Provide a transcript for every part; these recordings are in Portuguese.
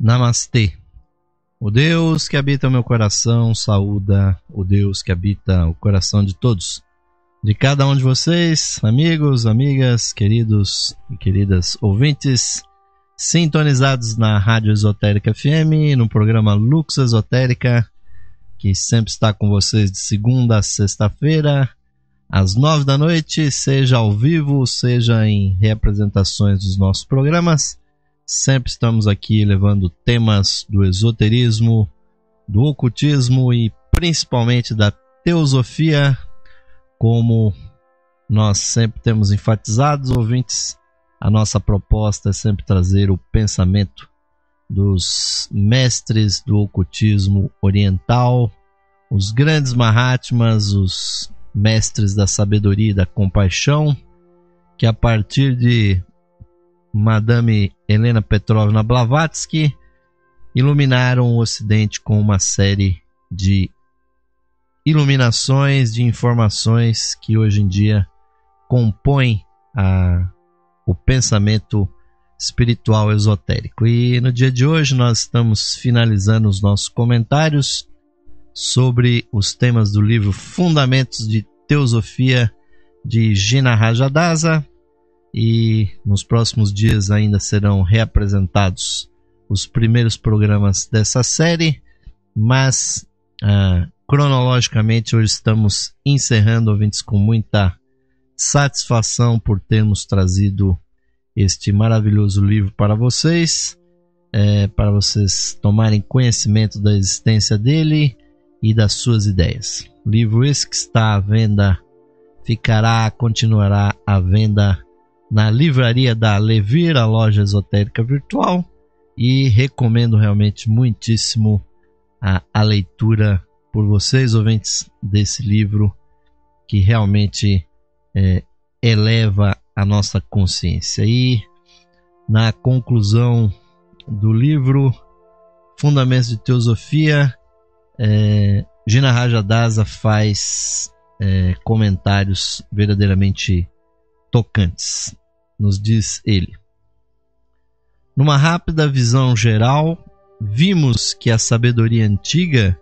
Namastê. O Deus que habita o meu coração saúda o Deus que habita o coração de todos. De cada um de vocês, amigos, amigas, queridos e queridas ouvintes, sintonizados na Rádio Esotérica FM, no programa Lux Esotérica, que sempre está com vocês de segunda a sexta-feira, às 9 da noite, seja ao vivo, seja em reapresentações dos nossos programas. Sempre estamos aqui levando temas do esoterismo, do ocultismo e principalmente da teosofia, como nós sempre temos enfatizado, ouvintes. A nossa proposta é sempre trazer o pensamento dos mestres do ocultismo oriental, os grandes Mahatmas, os mestres da sabedoria e da compaixão, que a partir de Madame Helena Petrovna Blavatsky iluminaram o Ocidente com uma série de iluminações, de informações que hoje em dia compõem o pensamento espiritual esotérico. E no dia de hoje nós estamos finalizando os nossos comentários sobre os temas do livro Fundamentos de Teosofia de Jina Rajadasa. E nos próximos dias ainda serão reapresentados os primeiros programas dessa série, mas cronologicamente hoje estamos encerrando, ouvintes, com muita satisfação por termos trazido este maravilhoso livro para vocês tomarem conhecimento da existência dele e das suas ideias. O livro esse que está à venda, continuará à venda na livraria da Levir, a loja esotérica virtual, e recomendo realmente muitíssimo a leitura por vocês, ouvintes, desse livro que realmente eleva a nossa consciência. E na conclusão do livro Fundamentos de Teosofia, Jina Rajadasa faz comentários verdadeiramente tocantes. Nos diz ele: numa rápida visão geral, vimos que a sabedoria antiga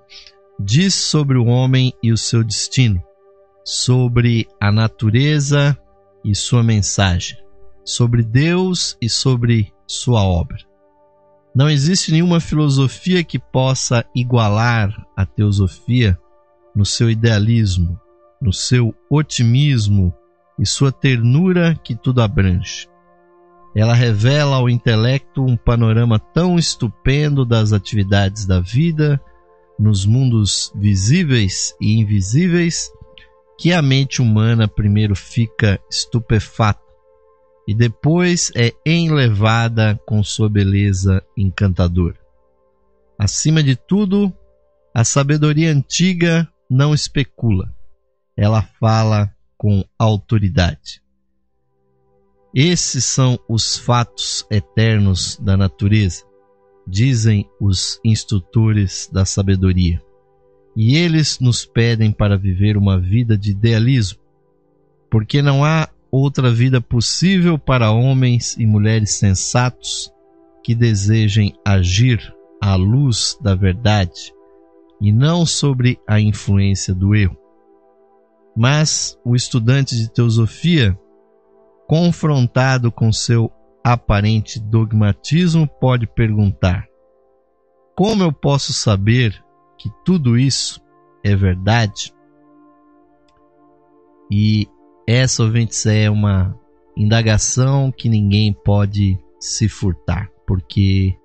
diz sobre o homem e o seu destino, sobre a natureza e sua mensagem, sobre Deus e sobre sua obra. Não existe nenhuma filosofia que possa igualar a teosofia no seu idealismo, no seu otimismo e sua ternura que tudo abrange. Ela revela ao intelecto um panorama tão estupendo das atividades da vida nos mundos visíveis e invisíveis que a mente humana primeiro fica estupefata e depois é enlevada com sua beleza encantadora. Acima de tudo, a sabedoria antiga não especula, ela fala com autoridade. Esses são os fatos eternos da natureza, dizem os instrutores da sabedoria. E eles nos pedem para viver uma vida de idealismo, porque não há outra vida possível para homens e mulheres sensatos que desejem agir à luz da verdade e não sobre a influência do erro. Mas o estudante de teosofia, confrontado com seu aparente dogmatismo, pode perguntar: como eu posso saber que tudo isso é verdade? E essa, ouvintes, é uma indagação que ninguém pode se furtar, porque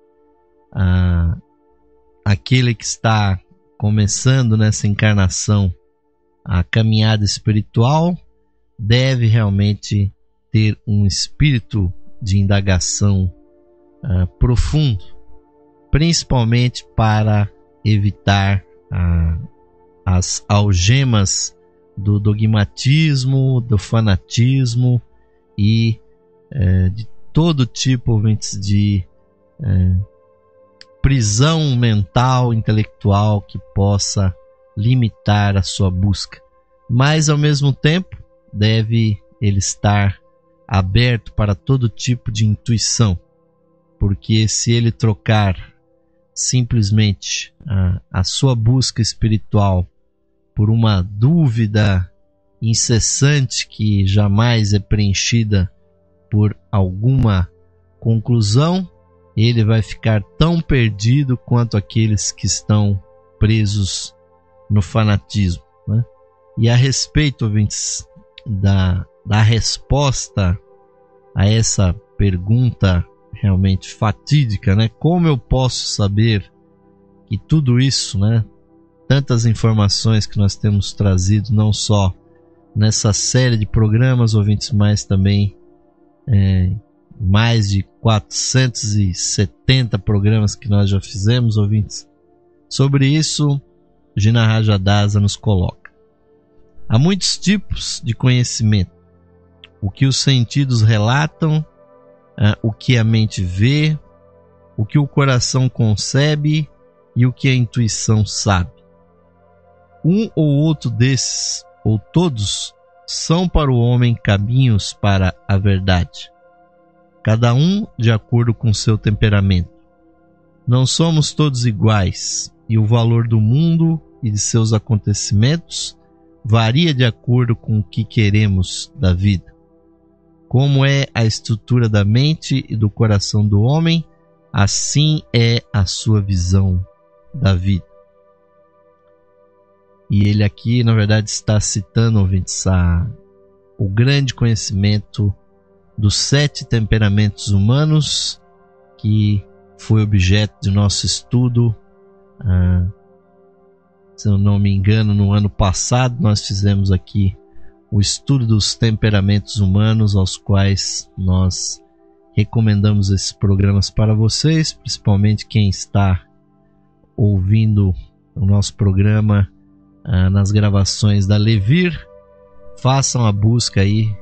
aquele que está começando nessa encarnação a caminhada espiritual deve realmente ter um espírito de indagação profundo, principalmente para evitar as algemas do dogmatismo, do fanatismo e de todo tipo, ouvintes, de prisão mental, intelectual que possa limitar a sua busca. Mas, ao mesmo tempo, deve ele estar aberto para todo tipo de intuição, porque se ele trocar simplesmente a sua busca espiritual por uma dúvida incessante que jamais é preenchida por alguma conclusão, ele vai ficar tão perdido quanto aqueles que estão presos no fanatismo, né? E a respeito, ouvintes, da resposta a essa pergunta realmente fatídica, né? Como eu posso saber que tudo isso, né? Tantas informações que nós temos trazido, não só nessa série de programas, ouvintes, mas também mais de 470 programas que nós já fizemos, ouvintes. Sobre isso, Gina Rajadasa nos coloca: há muitos tipos de conhecimento. O que os sentidos relatam, o que a mente vê, o que o coração concebe e o que a intuição sabe. Um ou outro desses, ou todos, são para o homem caminhos para a verdade, cada um de acordo com seu temperamento. Não somos todos iguais, e o valor do mundo e de seus acontecimentos varia de acordo com o que queremos da vida. Como é a estrutura da mente e do coração do homem, assim é a sua visão da vida. E ele aqui, na verdade, está citando, ouvintes, o grande conhecimento dos 7 temperamentos humanos, que foi objeto de nosso estudo. Se eu não me engano, no ano passado nós fizemos aqui o estudo dos temperamentos humanos, aos quais nós recomendamos esses programas para vocês, principalmente quem está ouvindo o nosso programa nas gravações da Levir. Façam a busca aí,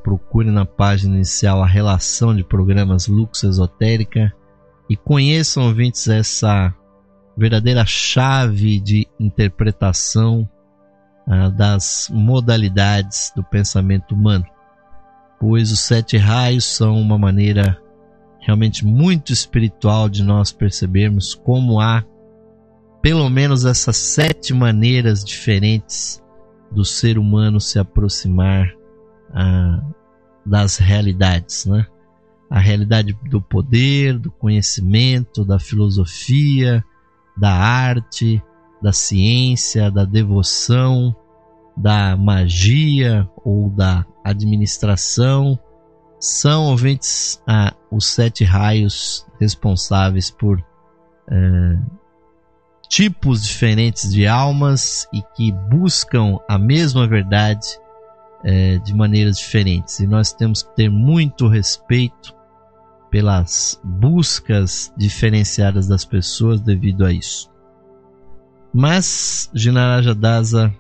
procure na página inicial a relação de programas Lux Esotérica e conheçam, ouvintes, essa verdadeira chave de interpretação das modalidades do pensamento humano, pois os 7 raios são uma maneira realmente muito espiritual de nós percebermos como há pelo menos essas 7 maneiras diferentes do ser humano se aproximar das realidades, né? A realidade do poder, do conhecimento, da filosofia, da arte, da ciência, da devoção, da magia ou da administração. São, ouvintes, os 7 raios responsáveis por tipos diferentes de almas e que buscam a mesma verdade de maneiras diferentes. E nós temos que ter muito respeito pelas buscas diferenciadas das pessoas devido a isso. Mas Gina Rajadasa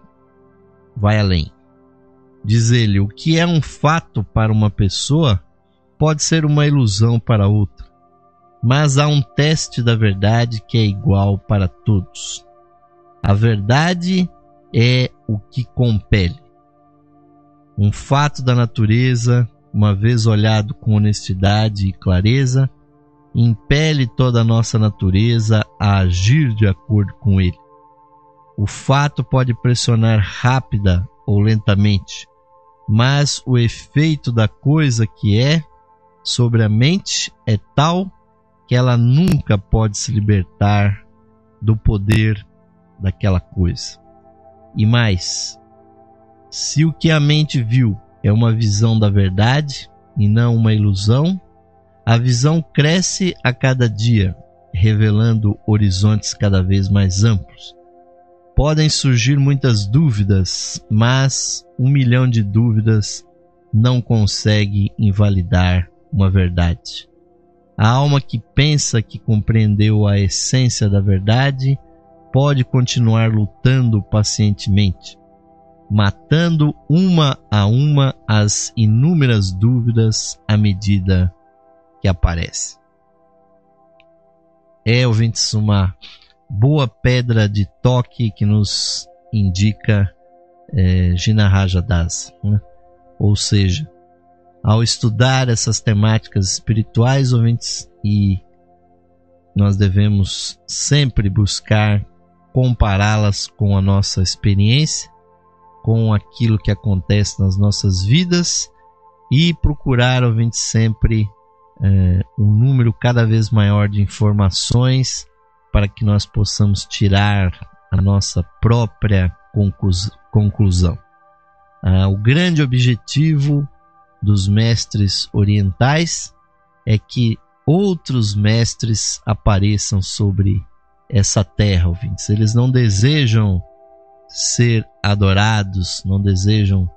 vai além. Diz ele: o que é um fato para uma pessoa pode ser uma ilusão para outra, mas há um teste da verdade que é igual para todos. A verdade é o que compele. Um fato da natureza, uma vez olhado com honestidade e clareza, impele toda a nossa natureza a agir de acordo com ele. O fato pode pressionar rápida ou lentamente, mas o efeito da coisa que é sobre a mente é tal que ela nunca pode se libertar do poder daquela coisa. E mais, se o que a mente viu é uma visão da verdade e não uma ilusão, a visão cresce a cada dia, revelando horizontes cada vez mais amplos. Podem surgir muitas dúvidas, mas 1 milhão de dúvidas não consegue invalidar uma verdade. A alma que pensa que compreendeu a essência da verdade pode continuar lutando pacientemente, matando uma a uma as inúmeras dúvidas à medida que aparecem. Ouvintes, uma boa pedra de toque que nos indica Gina Rajadasa, né? Ou seja, ao estudar essas temáticas espirituais, ouvintes, e nós devemos sempre buscar compará-las com a nossa experiência, com aquilo que acontece nas nossas vidas e procurar, ouvinte, sempre um número cada vez maior de informações para que nós possamos tirar a nossa própria conclusão. O grande objetivo dos mestres orientais é que outros mestres apareçam sobre essa terra, ouvintes. Eles não desejam ser adorados, não desejam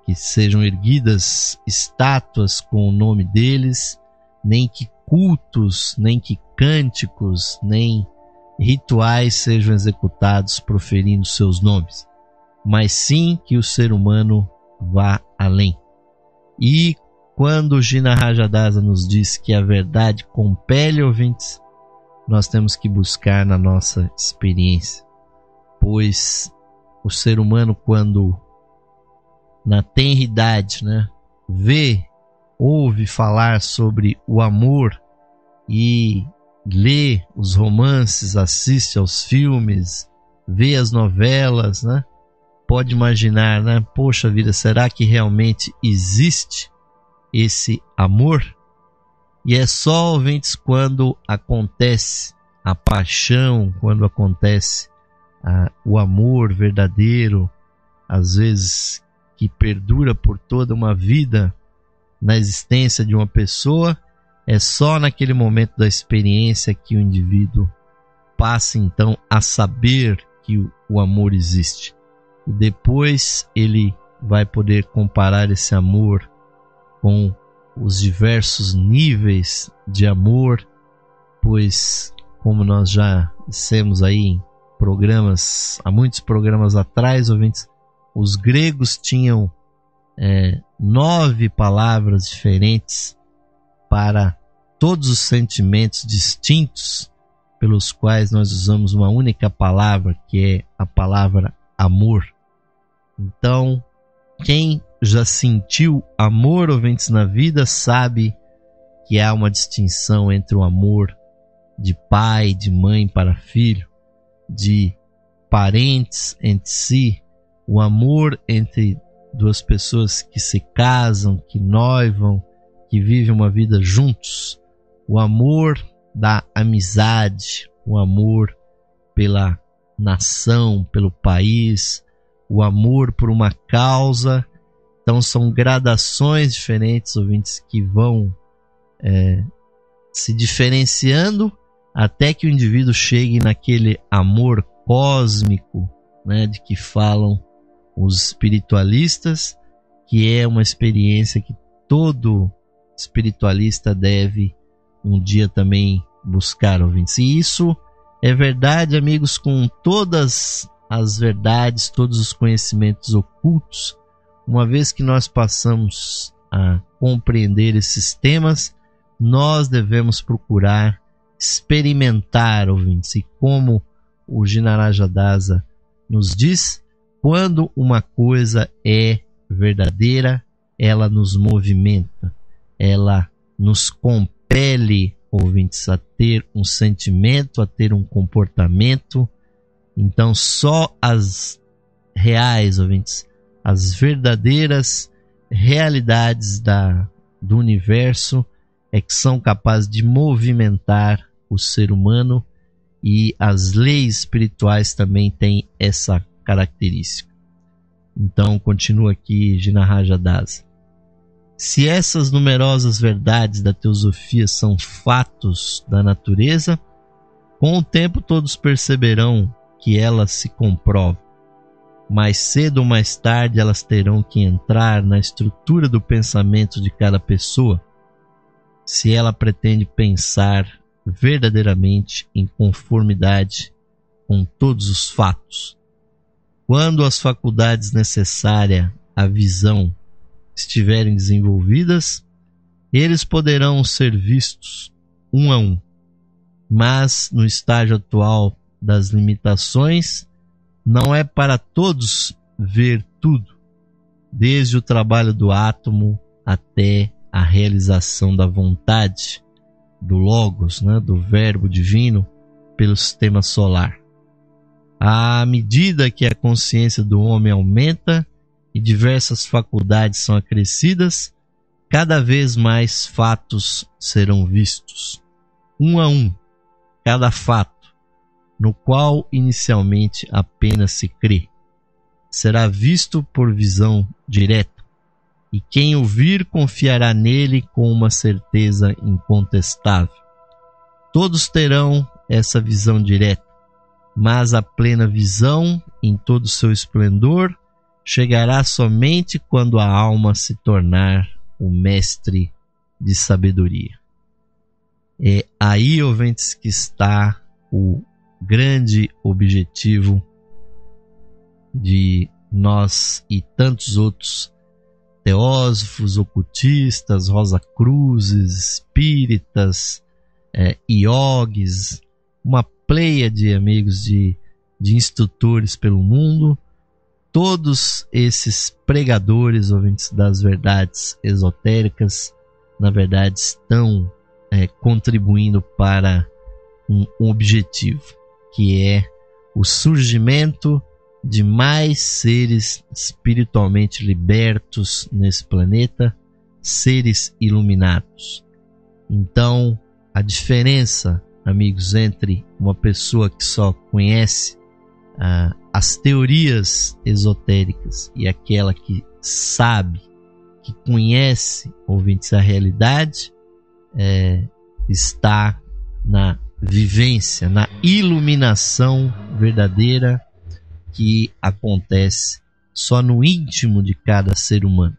que sejam erguidas estátuas com o nome deles, nem que cultos, nem que cânticos, nem rituais sejam executados proferindo seus nomes, mas sim que o ser humano vá além. E quando Jina Rajadasa nos diz que a verdade compele, ouvintes, nós temos que buscar na nossa experiência, pois o ser humano, quando na tenridade, ouve falar sobre o amor e lê os romances, assiste aos filmes, vê as novelas, pode imaginar, poxa vida, será que realmente existe esse amor? E é só, ouvintes, quando acontece a paixão, quando acontece o amor verdadeiro, às vezes que perdura por toda uma vida na existência de uma pessoa, é só naquele momento da experiência que o indivíduo passa então a saber que o amor existe. E depois ele vai poder comparar esse amor com os diversos níveis de amor, pois, como nós já dissemos aí em programas, há muitos programas atrás, ouvintes, os gregos tinham 9 palavras diferentes para todos os sentimentos distintos pelos quais nós usamos uma única palavra, que é a palavra amor. Então, quem já sentiu amor, ouvintes, na vida, sabe que há uma distinção entre o amor de pai, de mãe para filho, de parentes entre si, o amor entre duas pessoas que se casam, que noivam, que vivem uma vida juntos, o amor da amizade, o amor pela nação, pelo país, o amor por uma causa. Então são gradações diferentes, ouvintes, que vão se diferenciando até que o indivíduo chegue naquele amor cósmico, de que falam os espiritualistas, que é uma experiência que todo espiritualista deve um dia também buscar, ouvintes. E isso é verdade, amigos, com todas as verdades, todos os conhecimentos ocultos. Uma vez que nós passamos a compreender esses temas, nós devemos procurar experimentar, ouvintes. E como o Jina Rajadasa nos diz, quando uma coisa é verdadeira, ela nos movimenta, ela nos compele, ouvintes, a ter um sentimento, a ter um comportamento. Então só as reais, ouvintes, as verdadeiras realidades do universo é que são capazes de movimentar o ser humano, e as leis espirituais também têm essa característica. Então continua aqui Jina Rajadasa. Se essas numerosas verdades da teosofia são fatos da natureza, com o tempo todos perceberão que elas se comprovam. Mais cedo ou mais tarde elas terão que entrar na estrutura do pensamento de cada pessoa, se ela pretende pensar verdadeiramente em conformidade com todos os fatos. Quando as faculdades necessárias à visão estiverem desenvolvidas, eles poderão ser vistos um a um. Mas no estágio atual das limitações, não é para todos ver tudo, desde o trabalho do átomo até a realização da vontade. do Logos, né, do Verbo Divino, pelo sistema solar. À medida que a consciência do homem aumenta e diversas faculdades são acrescidas, cada vez mais fatos serão vistos, um a um, cada fato, no qual inicialmente apenas se crê, será visto por visão direta, e quem o vir confiará nele com uma certeza incontestável. Todos terão essa visão direta, mas a plena visão, em todo o seu esplendor, chegará somente quando a alma se tornar o mestre de sabedoria. É aí, ouvintes, que está o grande objetivo de nós e tantos outros teósofos, ocultistas, Rosacruzes, espíritas, iogues, uma pleia de amigos de instrutores pelo mundo. Todos esses pregadores, ouvintes das verdades esotéricas, na verdade estão contribuindo para um objetivo, que é o surgimento de mais seres espiritualmente libertos nesse planeta, seres iluminados. Então, a diferença, amigos, entre uma pessoa que só conhece as teorias esotéricas e aquela que sabe, que conhece, ouvintes, a realidade, está na vivência, na iluminação verdadeira que acontece só no íntimo de cada ser humano.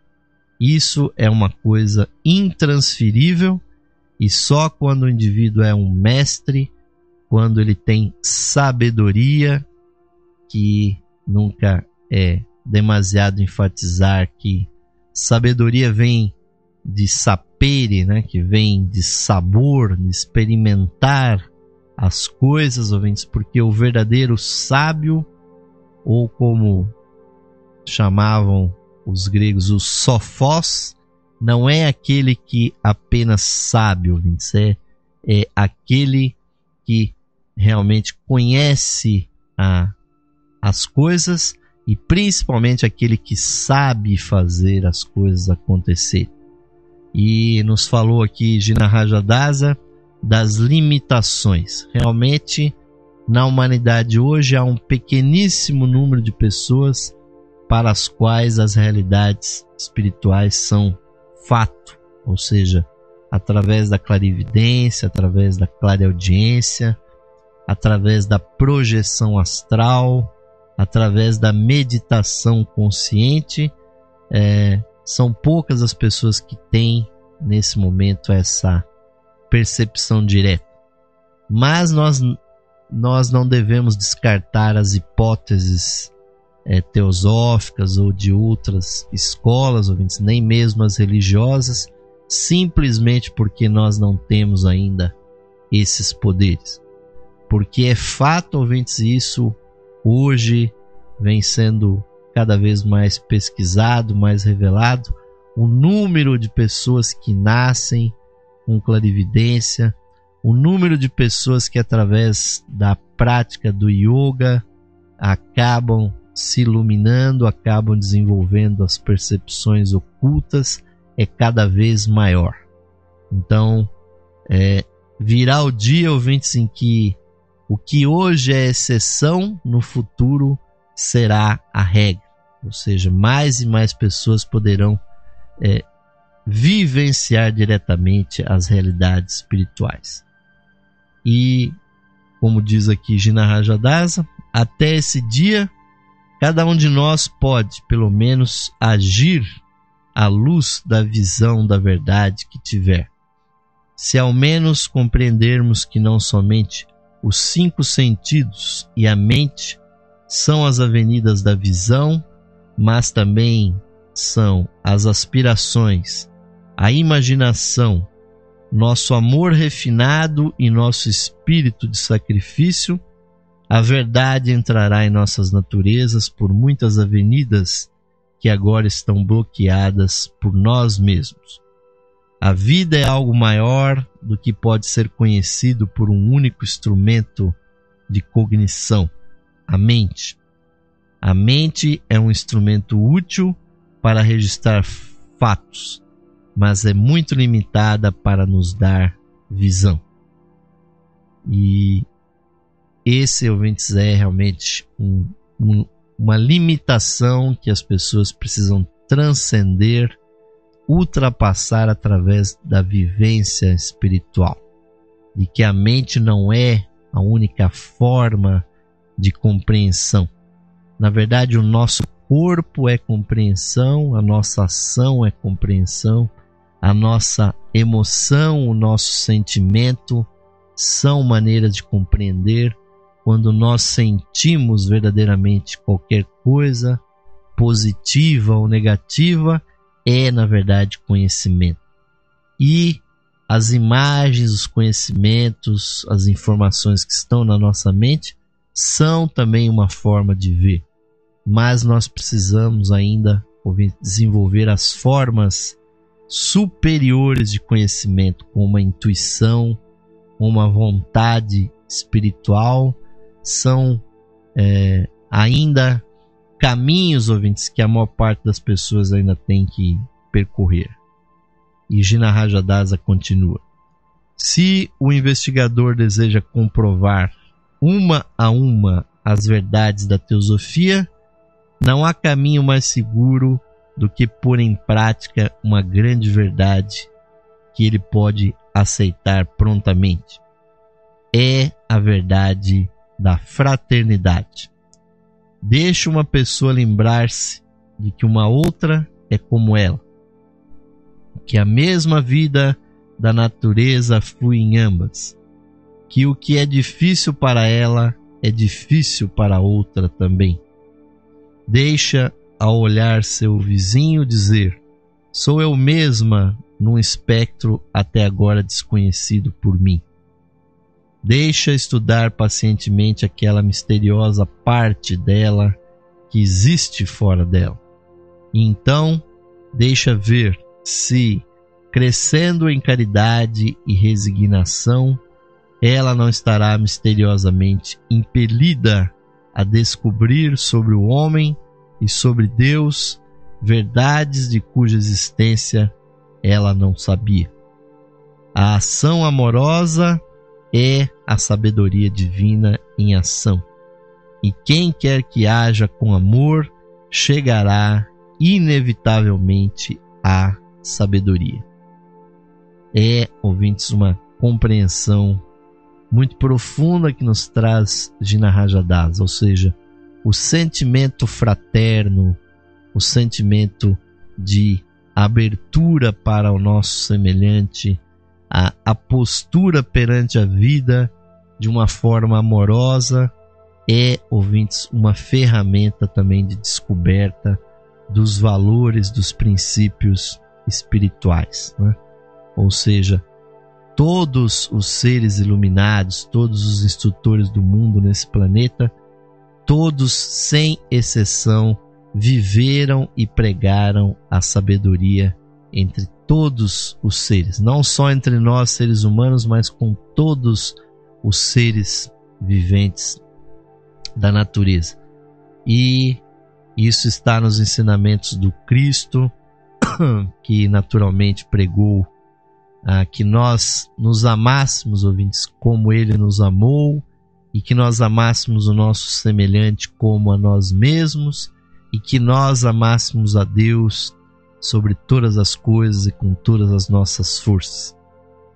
Isso é uma coisa intransferível, e só quando o indivíduo é um mestre, quando ele tem sabedoria, que nunca é demasiado enfatizar que sabedoria vem de sapere, né? Que vem de sabor, de experimentar as coisas, ouvintes, porque o verdadeiro sábio, ou como chamavam os gregos, o sofós, não é aquele que apenas sabe, ouvintes, é aquele que realmente conhece as coisas, e principalmente aquele que sabe fazer as coisas acontecer. E nos falou aqui Gina Rajadasa das limitações. Realmente, na humanidade hoje há um pequeníssimo número de pessoas para as quais as realidades espirituais são fato, ou seja, através da clarividência, através da clareaudiência, através da projeção astral, através da meditação consciente. São poucas as pessoas que têm nesse momento essa percepção direta. Mas nós não devemos descartar as hipóteses teosóficas ou de outras escolas, ouvintes, nem mesmo as religiosas, simplesmente porque nós não temos ainda esses poderes. Porque é fato, ouvintes, isso hoje vem sendo cada vez mais pesquisado, mais revelado, o número de pessoas que nascem com clarividência, o número de pessoas que através da prática do yoga acabam se iluminando, acabam desenvolvendo as percepções ocultas, é cada vez maior. Então, virá o dia, ouvintes, em que o que hoje é exceção, no futuro será a regra. Ou seja, mais e mais pessoas poderão vivenciar diretamente as realidades espirituais. E, como diz aqui Gina Rajadasa, até esse dia, cada um de nós pode, pelo menos, agir à luz da visão da verdade que tiver. Se ao menos compreendermos que não somente os 5 sentidos e a mente são as avenidas da visão, mas também são as aspirações, a imaginação, nosso amor refinado e nosso espírito de sacrifício, a verdade entrará em nossas naturezas por muitas avenidas que agora estão bloqueadas por nós mesmos. A vida é algo maior do que pode ser conhecido por um único instrumento de cognição, a mente. A mente é um instrumento útil para registrar fatos, mas é muito limitada para nos dar visão. E esse, ouvintes, é realmente uma limitação que as pessoas precisam transcender, ultrapassar através da vivência espiritual. De que a mente não é a única forma de compreensão. Na verdade, o nosso corpo é compreensão, a nossa ação é compreensão, a nossa emoção, o nosso sentimento são maneiras de compreender. Quando nós sentimos verdadeiramente qualquer coisa, positiva ou negativa, é na verdade conhecimento. E as imagens, os conhecimentos, as informações que estão na nossa mente são também uma forma de ver. Mas nós precisamos ainda desenvolver as formas superiores de conhecimento, como a intuição, como a vontade espiritual. São ainda caminhos, ouvintes, que a maior parte das pessoas ainda tem que percorrer. E Jina Rajadasa continua. Se o investigador deseja comprovar uma a uma as verdades da teosofia, não há caminho mais seguro do que pôr em prática uma grande verdade que ele pode aceitar prontamente. É a verdade da fraternidade. Deixe uma pessoa lembrar-se de que uma outra é como ela, que a mesma vida da natureza flui em ambas, que o que é difícil para ela é difícil para a outra também. Deixa ao olhar seu vizinho dizer: sou eu mesma num espectro até agora desconhecido por mim. Deixa estudar pacientemente aquela misteriosa parte dela que existe fora dela. E então, deixa ver se, crescendo em caridade e resignação, ela não estará misteriosamente impelida a descobrir sobre o homem e sobre Deus verdades de cuja existência ela não sabia. A ação amorosa é a sabedoria divina em ação. E quem quer que haja com amor, chegará inevitavelmente à sabedoria. É, ouvintes, uma compreensão muito profunda que nos traz Jina Rajadasa, ou seja, o sentimento fraterno, o sentimento de abertura para o nosso semelhante, a postura perante a vida de uma forma amorosa é, ouvintes, uma ferramenta também de descoberta dos valores, dos princípios espirituais, né? Ou seja, todos os seres iluminados, todos os instrutores do mundo nesse planeta, todos sem exceção viveram e pregaram a sabedoria entre todos os seres, não só entre nós seres humanos, mas com todos os seres viventes da natureza. E isso está nos ensinamentos do Cristo, que naturalmente pregou que nós nos amássemos, ouvintes, como Ele nos amou, e que nós amássemos o nosso semelhante como a nós mesmos, e que nós amássemos a Deus sobre todas as coisas e com todas as nossas forças.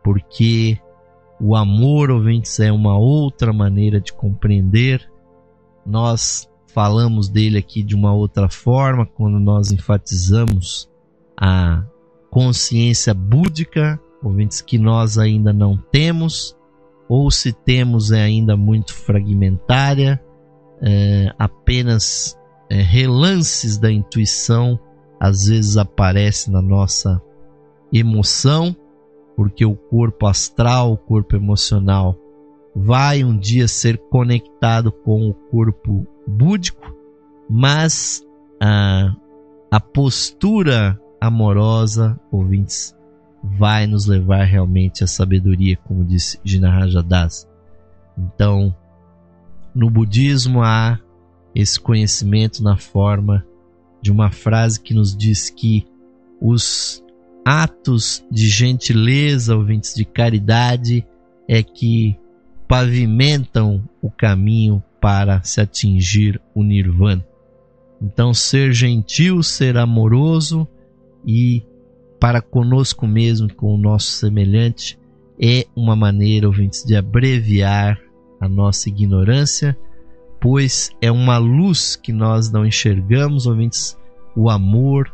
Porque o amor, ouvintes, é uma outra maneira de compreender. Nós falamos dele aqui de uma outra forma, quando nós enfatizamos a consciência búdica, ouvintes, que nós ainda não temos, ou se temos é ainda muito fragmentária, apenas relances da intuição às vezes aparecem na nossa emoção, porque o corpo astral, o corpo emocional, vai um dia ser conectado com o corpo búdico, mas a postura amorosa, ouvintes, vai nos levar realmente à sabedoria, como disse Jinarraja Das. Então, no budismo há esse conhecimento na forma de uma frase que nos diz que os atos de gentileza, ouvintes, de caridade, é que pavimentam o caminho para se atingir o Nirvana. Então, ser gentil, ser amoroso e para conosco mesmo, com o nosso semelhante, é uma maneira, ouvintes, de abreviar a nossa ignorância, pois é uma luz que nós não enxergamos, ouvintes. O amor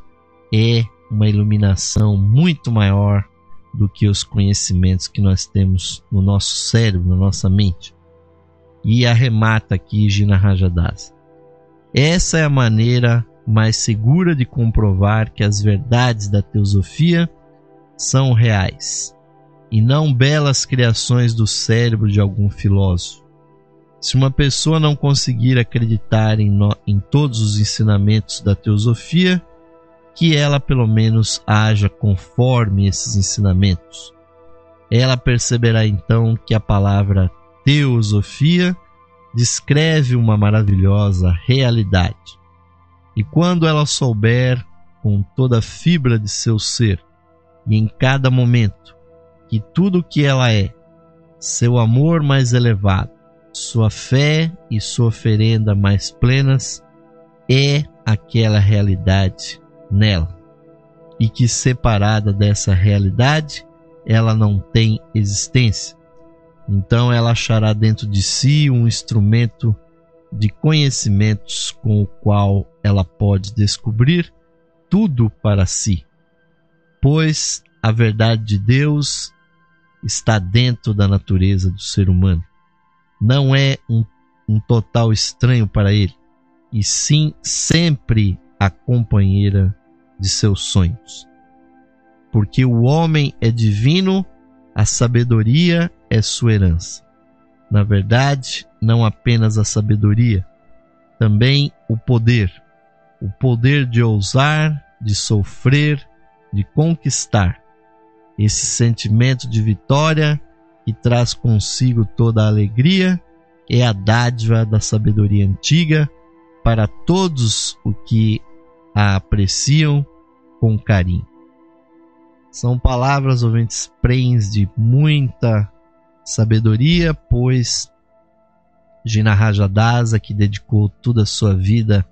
é uma iluminação muito maior do que os conhecimentos que nós temos no nosso cérebro, na nossa mente. E arremata aqui Jinarraja Das: essa é a maneira mais segura de comprovar que as verdades da teosofia são reais e não belas criações do cérebro de algum filósofo. Se uma pessoa não conseguir acreditar em todos os ensinamentos da teosofia, que ela pelo menos haja conforme esses ensinamentos. Ela perceberá então que a palavra teosofia descreve uma maravilhosa realidade. E quando ela souber com toda a fibra de seu ser e em cada momento que tudo o que ela é, seu amor mais elevado, sua fé e sua oferenda mais plenas, é aquela realidade nela, e que separada dessa realidade ela não tem existência, então ela achará dentro de si um instrumento de conhecimentos com o qual ela pode descobrir tudo para si, pois a verdade de Deus está dentro da natureza do ser humano. Não é um total estranho para ele, e sim sempre a companheira de seus sonhos. Porque o homem é divino, a sabedoria é sua herança. Na verdade, não apenas a sabedoria, também o poder de ousar, de sofrer, de conquistar. Esse sentimento de vitória que traz consigo toda a alegria é a dádiva da sabedoria antiga para todos os que a apreciam com carinho. São palavras, ouvintes, prenhes de muita sabedoria, pois Jinarraja Das, que dedicou toda a sua vida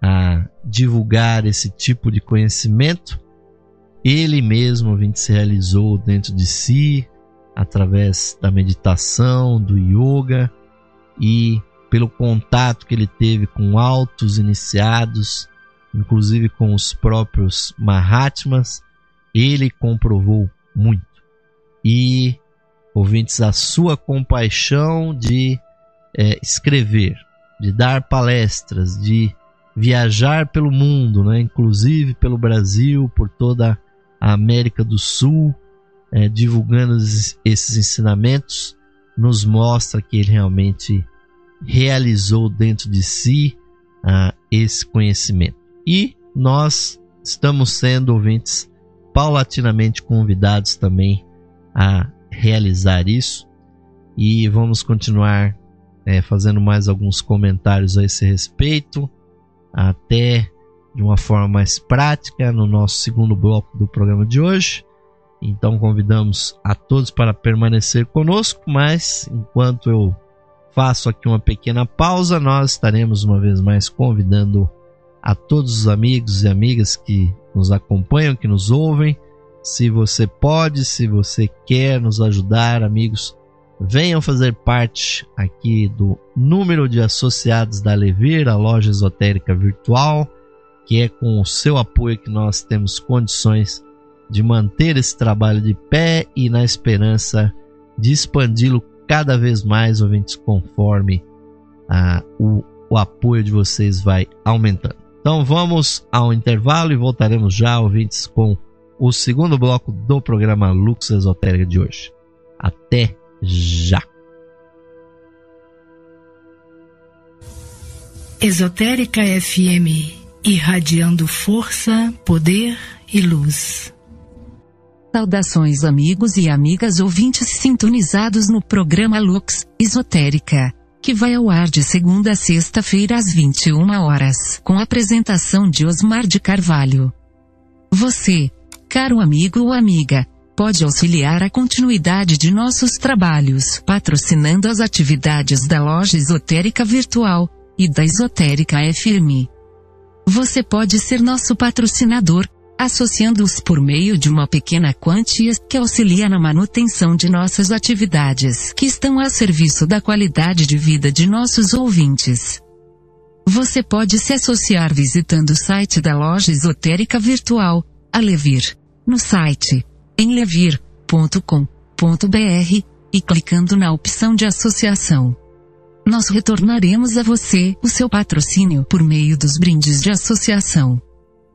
a divulgar esse tipo de conhecimento, ele mesmo, ouvintes, se realizou dentro de si através da meditação, do yoga e pelo contato que ele teve com altos iniciados, inclusive com os próprios Mahatmas, ele comprovou muito. E, ouvintes, a sua compaixão de escrever, de dar palestras, de viajar pelo mundo, né? Inclusive pelo Brasil, por toda a América do Sul, divulgando esses ensinamentos, nos mostra que ele realmente realizou dentro de si esse conhecimento. E nós estamos sendo, ouvintes, paulatinamente convidados também a realizar isso, e vamos continuar fazendo mais alguns comentários a esse respeito, até de uma forma mais prática no nosso segundo bloco do programa de hoje. Então convidamos a todos para permanecer conosco, mas enquanto eu faço aqui uma pequena pausa, nós estaremos uma vez mais convidando a todos os amigos e amigas que nos acompanham, que nos ouvem. Se você pode, se você quer nos ajudar, amigos, venham fazer parte aqui do número de associados da Levir, a loja esotérica virtual, que é com o seu apoio que nós temos condições de manter esse trabalho de pé e na esperança de expandi-lo cada vez mais, ouvintes, conforme o apoio de vocês vai aumentando. Então vamos ao intervalo e voltaremos já, ouvintes, com o segundo bloco do programa Lux Esotérica de hoje. Até já! Esotérica FM, irradiando força, poder e luz. Saudações amigos e amigas ouvintes sintonizados no programa Lux Esotérica, que vai ao ar de segunda a sexta-feira às 21 horas, com a apresentação de Osmar de Carvalho. Você, caro amigo ou amiga, pode auxiliar a continuidade de nossos trabalhos, patrocinando as atividades da Loja Esotérica Virtual e da Esotérica FM. Você pode ser nosso patrocinador, associando-os por meio de uma pequena quantia que auxilia na manutenção de nossas atividades, que estão a serviço da qualidade de vida de nossos ouvintes. Você pode se associar visitando o site da Loja Esotérica Virtual, a Levir, no site em levir.com.br e clicando na opção de associação. Nós retornaremos a você o seu patrocínio por meio dos brindes de associação.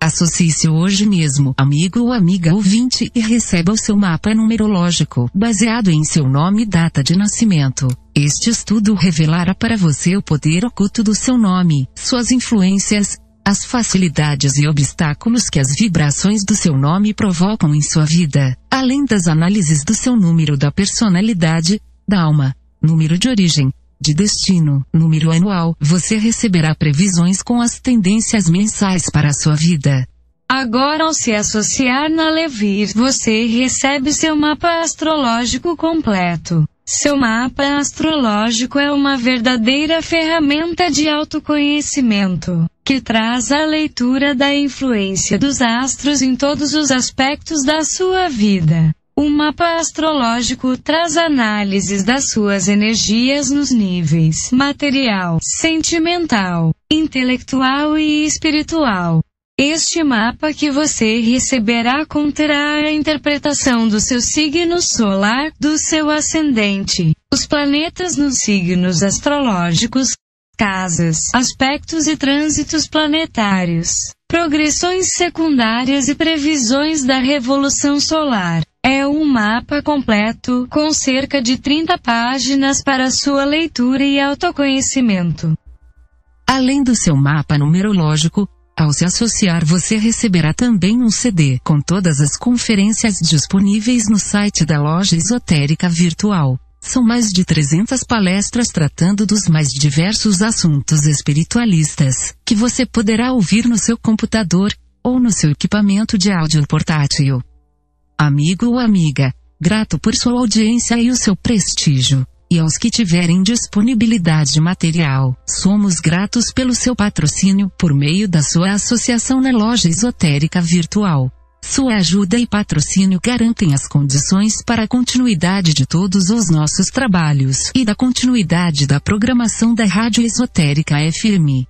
Associe-se hoje mesmo, amigo ou amiga ouvinte, e receba o seu mapa numerológico, baseado em seu nome e data de nascimento. Este estudo revelará para você o poder oculto do seu nome, suas influências, as facilidades e obstáculos que as vibrações do seu nome provocam em sua vida, além das análises do seu número da personalidade, da alma, número de origem, de destino, número anual. Você receberá previsões com as tendências mensais para a sua vida. Agora, ao se associar na Levir, você recebe seu mapa astrológico completo. Seu mapa astrológico é uma verdadeira ferramenta de autoconhecimento, que traz a leitura da influência dos astros em todos os aspectos da sua vida. O mapa astrológico traz análises das suas energias nos níveis material, sentimental, intelectual e espiritual. Este mapa que você receberá conterá a interpretação do seu signo solar, do seu ascendente, os planetas nos signos astrológicos, casas, aspectos e trânsitos planetários, progressões secundárias e previsões da revolução solar. É um mapa completo, com cerca de 30 páginas para sua leitura e autoconhecimento. Além do seu mapa numerológico, ao se associar você receberá também um CD com todas as conferências disponíveis no site da Loja Esotérica Virtual. São mais de 300 palestras tratando dos mais diversos assuntos espiritualistas, que você poderá ouvir no seu computador, ou no seu equipamento de áudio portátil. Amigo ou amiga, grato por sua audiência e o seu prestígio. E aos que tiverem disponibilidade material, somos gratos pelo seu patrocínio por meio da sua associação na Loja Esotérica Virtual. Sua ajuda e patrocínio garantem as condições para a continuidade de todos os nossos trabalhos e da continuidade da programação da Rádio Esotérica FM.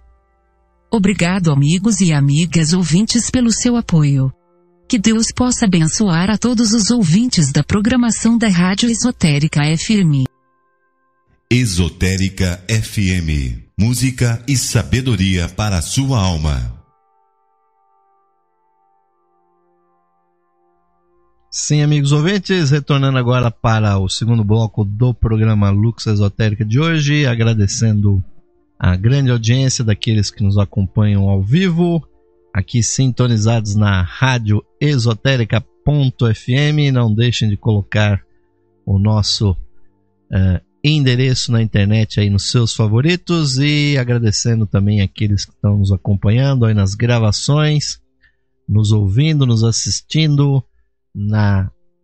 Obrigado, amigos e amigas ouvintes, pelo seu apoio. Que Deus possa abençoar a todos os ouvintes da programação da Rádio Esotérica FM. Esotérica FM. Música e sabedoria para a sua alma. Sim, amigos ouvintes, retornando agora para o segundo bloco do programa Lux Esotérica de hoje, agradecendo a grande audiência daqueles que nos acompanham ao vivo, aqui sintonizados na rádio esotérica.fm. Não deixem de colocar o nosso endereço na internet aí nos seus favoritos, e agradecendo também aqueles que estão nos acompanhando aí nas gravações, nos ouvindo, nos assistindo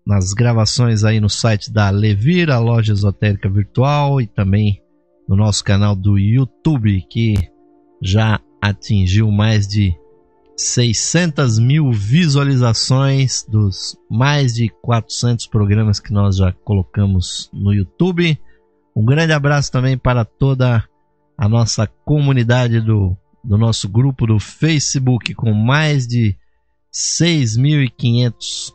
nas gravações aí no site da Levir, a Loja Esotérica Virtual, e também no nosso canal do YouTube, que já atingiu mais de 600 mil visualizações dos mais de 400 programas que nós já colocamos no YouTube. Um grande abraço também para toda a nossa comunidade do nosso grupo do Facebook, com mais de 6.500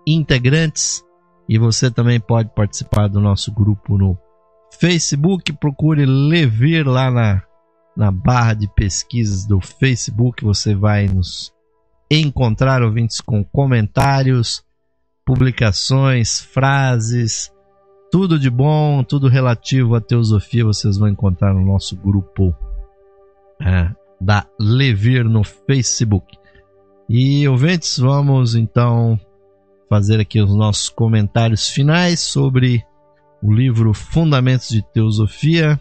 integrantes. E você também pode participar do nosso grupo no Facebook. Procure Levir lá na barra de pesquisas do Facebook. Você vai nos encontrar, ouvintes, com comentários, publicações, frases, tudo de bom, tudo relativo à teosofia. Vocês vão encontrar no nosso grupo da Levir no Facebook. E, ouvintes, vamos então fazer aqui os nossos comentários finais sobre o livro Fundamentos de Teosofia,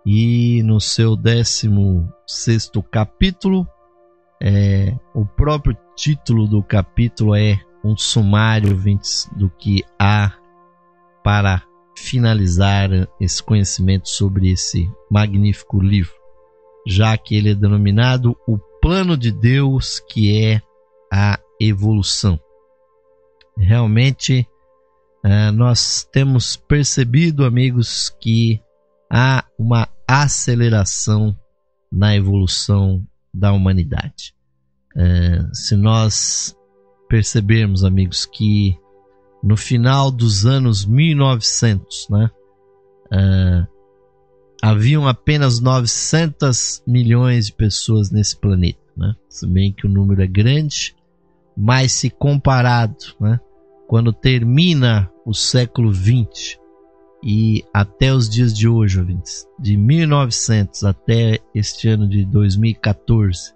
e no seu 16º capítulo, o próprio título do capítulo é um sumário, ouvintes, do que há para finalizar esse conhecimento sobre esse magnífico livro, já que ele é denominado o plano de Deus, que é a evolução. Realmente, nós temos percebido, amigos, que há uma aceleração na evolução da humanidade. Se nós percebermos, amigos, que no final dos anos 1900, haviam apenas 900 milhões de pessoas nesse planeta, se bem que o número é grande, mas se comparado, quando termina o século XX e até os dias de hoje, ouvintes, de 1900 até este ano de 2014,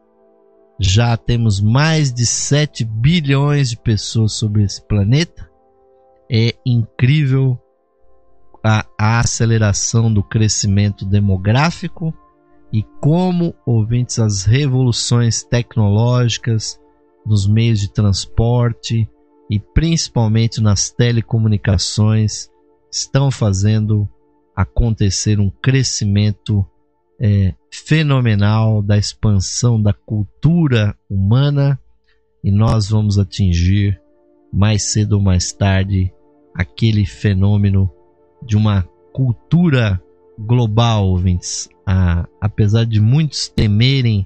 já temos mais de 7 bilhões de pessoas sobre esse planeta. É incrível a aceleração do crescimento demográfico e como, ouvintes, as revoluções tecnológicas nos meios de transporte e principalmente nas telecomunicações estão fazendo acontecer um crescimento fenomenal da expansão da cultura humana, e nós vamos atingir mais cedo ou mais tarde aquele fenômeno de uma cultura global, ouvintes. Apesar de muitos temerem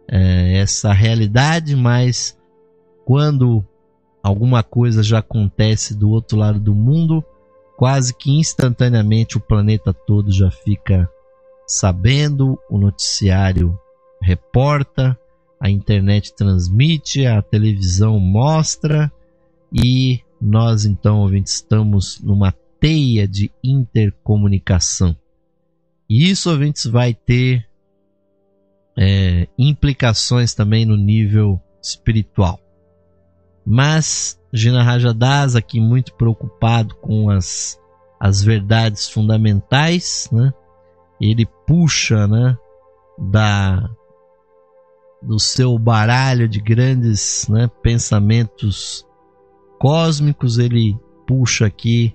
essa realidade, mas quando alguma coisa já acontece do outro lado do mundo, quase que instantaneamente o planeta todo já fica sabendo, o noticiário reporta, a internet transmite, a televisão mostra, e nós então, ouvintes, estamos numa teia de intercomunicação. E isso, ouvintes, vai ter implicações também no nível espiritual. Mas Gina Rajadas, aqui muito preocupado com as verdades fundamentais, ele puxa, do seu baralho de grandes pensamentos cósmicos, ele puxa aqui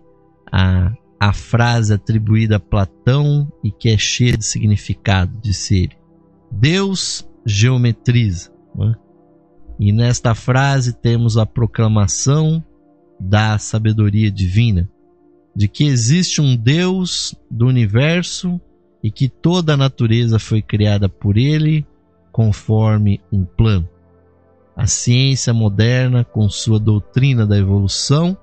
a frase atribuída a Platão e que é cheia de significado, disse ele: Deus geometriza. E nesta frase temos a proclamação da sabedoria divina, de que existe um Deus do universo e que toda a natureza foi criada por ele conforme um plano. A ciência moderna, com sua doutrina da evolução,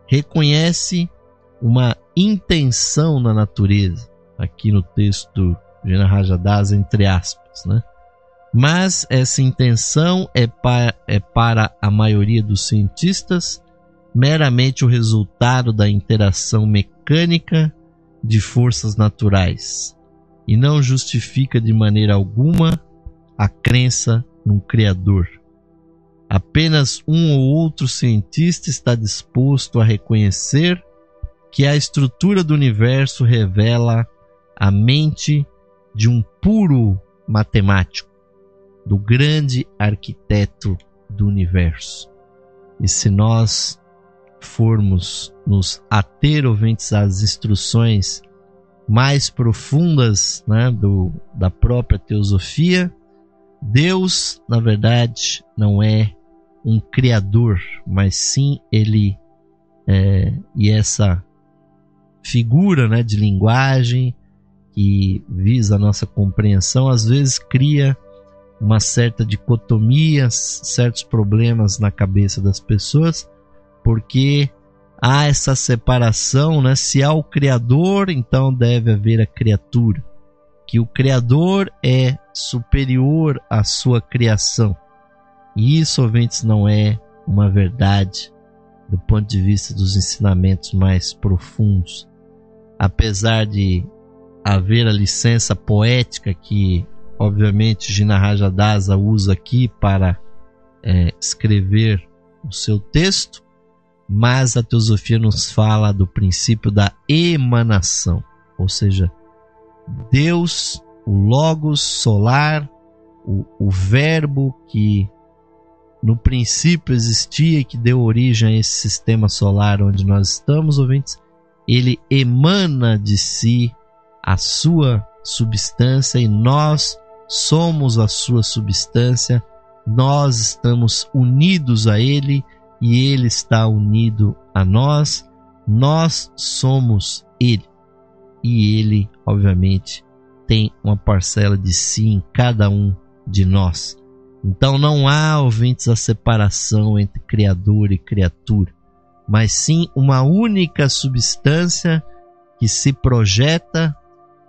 reconhece uma intenção na natureza, aqui no texto de Gina Rajadas, entre aspas, Mas essa intenção é para a maioria dos cientistas meramente o resultado da interação mecânica de forças naturais e não justifica de maneira alguma a crença num Criador. Apenas um ou outro cientista está disposto a reconhecer que a estrutura do universo revela a mente de um puro matemático, do grande arquiteto do universo. E se nós formos nos ater, ouvintes, às instruções mais profundas da própria teosofia, Deus, na verdade, não é um criador, mas sim ele e essa figura de linguagem que visa a nossa compreensão, às vezes cria uma certa dicotomia, certos problemas na cabeça das pessoas, porque há essa separação, se há o Criador, então deve haver a criatura, que o Criador é superior à sua criação. E isso, ouvintes, não é uma verdade do ponto de vista dos ensinamentos mais profundos. Apesar de haver a licença poética que, obviamente, Gina Rajadasa usa aqui para escrever o seu texto, mas a teosofia nos fala do princípio da emanação, ou seja, Deus, o Logos solar, o Verbo que no princípio existia e que deu origem a esse sistema solar onde nós estamos, ouvintes, ele emana de si a sua substância e nós somos a sua substância, nós estamos unidos a ele e ele está unido a nós, nós somos ele e ele, obviamente, tem uma parcela de si em cada um de nós. Então não há, ouvintes, a separação entre Criador e criatura, mas sim uma única substância que se projeta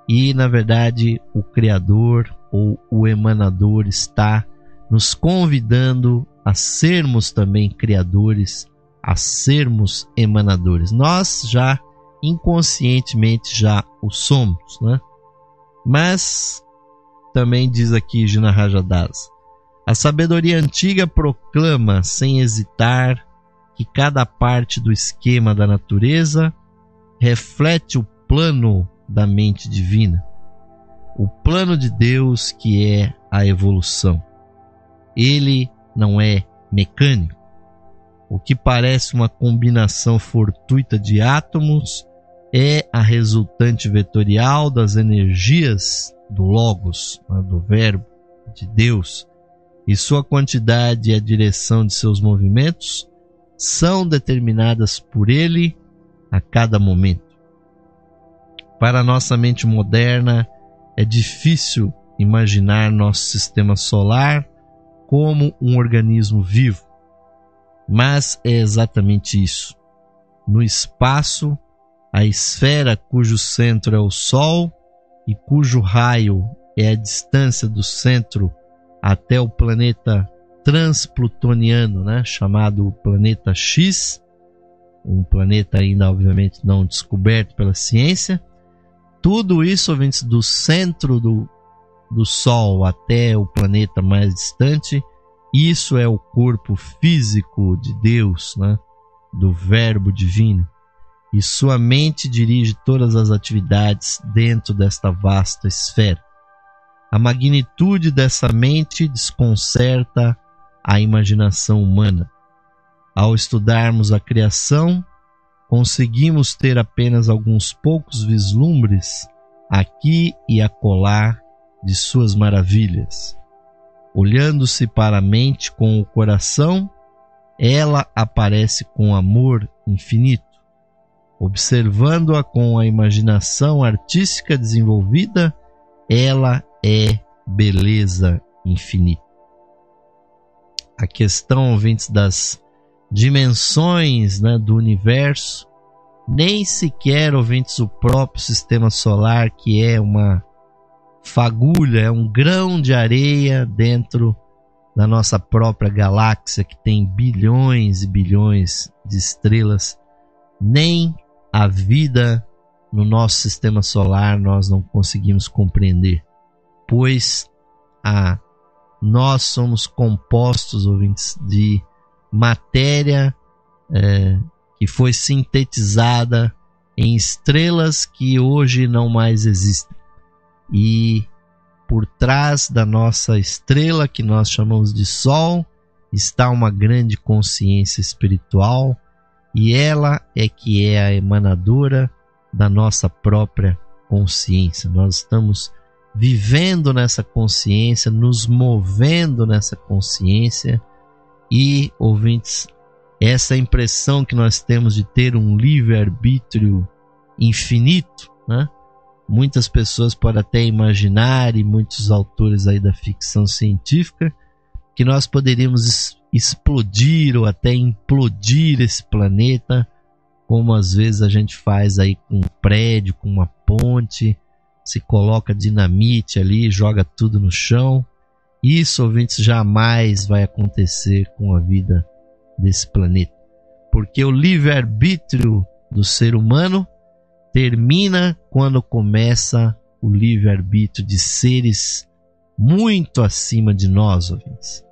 e, na verdade, o Criador ou o emanador está nos convidando a sermos também criadores, a sermos emanadores. Nós já inconscientemente já o somos, né? Mas também diz aqui Jina Rajadas, a sabedoria antiga proclama sem hesitar que cada parte do esquema da natureza reflete o plano da mente divina, o plano de Deus que é a evolução. Ele não é mecânico. O que parece uma combinação fortuita de átomos é a resultante vetorial das energias do Logos, do Verbo de Deus, e sua quantidade e a direção de seus movimentos são determinadas por ele a cada momento. Para a nossa mente moderna, é difícil imaginar nosso sistema solar como um organismo vivo, mas é exatamente isso. No espaço, a esfera cujo centro é o Sol e cujo raio é a distância do centro até o planeta transplutoniano, chamado planeta X, um planeta ainda obviamente não descoberto pela ciência. Tudo isso, ouvintes, do centro do Sol até o planeta mais distante, isso é o corpo físico de Deus, do Verbo divino. E sua mente dirige todas as atividades dentro desta vasta esfera. A magnitude dessa mente desconcerta a imaginação humana. Ao estudarmos a criação, conseguimos ter apenas alguns poucos vislumbres aqui e acolá de suas maravilhas. Olhando-se para a mente com o coração, ela aparece com amor infinito. Observando-a com a imaginação artística desenvolvida, ela é beleza infinita. A questão, ouvintes, das dimensões do universo, nem sequer, ouvintes, o próprio sistema solar, que é uma fagulha, é um grão de areia dentro da nossa própria galáxia, que tem bilhões e bilhões de estrelas, nem a vida no nosso sistema solar nós não conseguimos compreender, pois nós somos compostos, ouvintes, de matéria que foi sintetizada em estrelas que hoje não mais existem. E por trás da nossa estrela, que nós chamamos de Sol, está uma grande consciência espiritual, e ela é que é a emanadora da nossa própria consciência. Nós estamos vivendo nessa consciência, nos movendo nessa consciência, e, ouvintes, essa impressão que nós temos de ter um livre-arbítrio infinito, muitas pessoas podem até imaginar, e muitos autores aí da ficção científica, que nós poderíamos explodir ou até implodir esse planeta, como às vezes a gente faz aí com um prédio, com uma ponte, se coloca dinamite ali, joga tudo no chão. Isso, ouvintes, jamais vai acontecer com a vida desse planeta, porque o livre-arbítrio do ser humano termina quando começa o livre-arbítrio de seres muito acima de nós, ouvintes.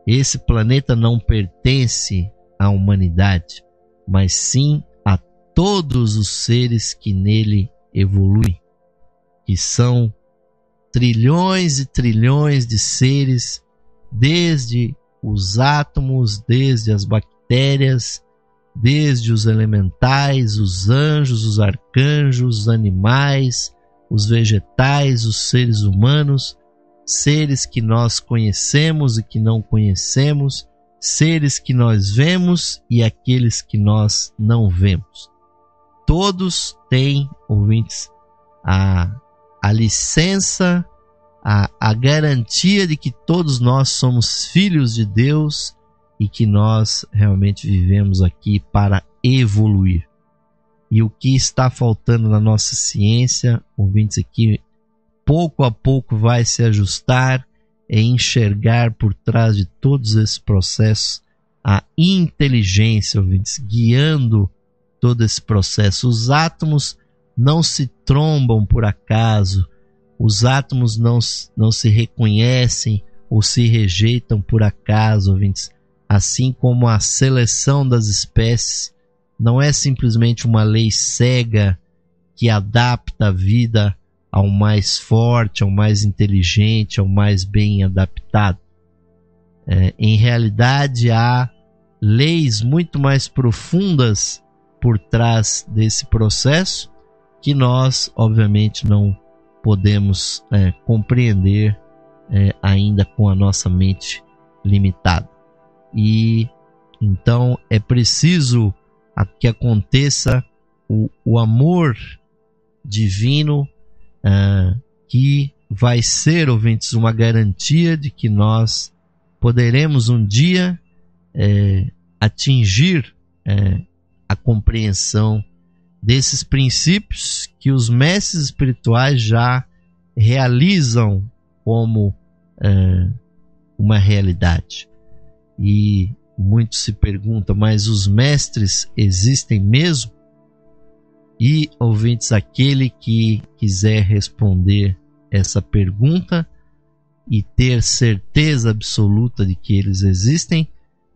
Esse planeta não pertence à humanidade. mas sim a todos os seres que nele evoluem, que são trilhões e trilhões de seres, desde os átomos, desde as bactérias, desde os elementais, os anjos, os arcanjos, os animais, os vegetais, os seres humanos, seres que nós conhecemos e que não conhecemos, seres que nós vemos e aqueles que nós não vemos. Todos têm, ouvintes, a licença, a garantia de que todos nós somos filhos de Deus e que nós realmente vivemos aqui para evoluir. E o que está faltando na nossa ciência, ouvintes, aqui, pouco a pouco vai se ajustar, é enxergar por trás de todos esses processos a inteligência, ouvintes, guiando todo esse processo. Os átomos não se trombam por acaso, os átomos não se reconhecem ou se rejeitam por acaso, ouvintes. Assim como a seleção das espécies não é simplesmente uma lei cega que adapta a vida ao mais forte, ao mais inteligente, ao mais bem adaptado. Em realidade, há leis muito mais profundas por trás desse processo que nós, obviamente, não podemos compreender ainda com a nossa mente limitada. E então é preciso que aconteça o amor divino, que vai ser, ouvintes, uma garantia de que nós poderemos um dia atingir a compreensão desses princípios que os mestres espirituais já realizam como uma realidade. E muitos se perguntam, mas os mestres existem mesmo? E, ouvintes, aquele que quiser responder essa pergunta e ter certeza absoluta de que eles existem,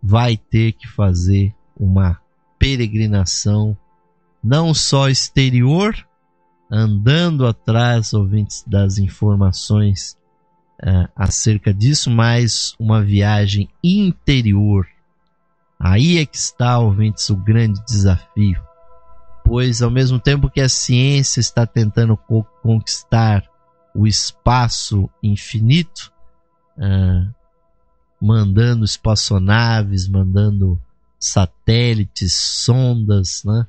vai ter que fazer uma peregrinação, não só exterior, andando atrás, ouvintes, das informações acerca disso, mas uma viagem interior. Aí é que está, ouvintes, o grande desafio. Pois ao mesmo tempo que a ciência está tentando conquistar o espaço infinito, mandando espaçonaves, mandando satélites, sondas, né,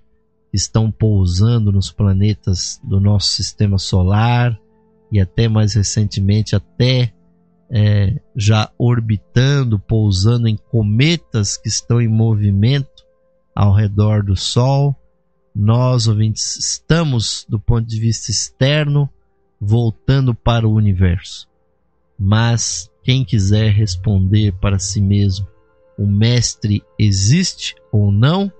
que estão pousando nos planetas do nosso sistema solar e até mais recentemente já orbitando, pousando em cometas que estão em movimento ao redor do Sol. Nós, ouvintes, estamos, do ponto de vista externo, voltando para o universo. Mas quem quiser responder para si mesmo, o mestre existe ou não?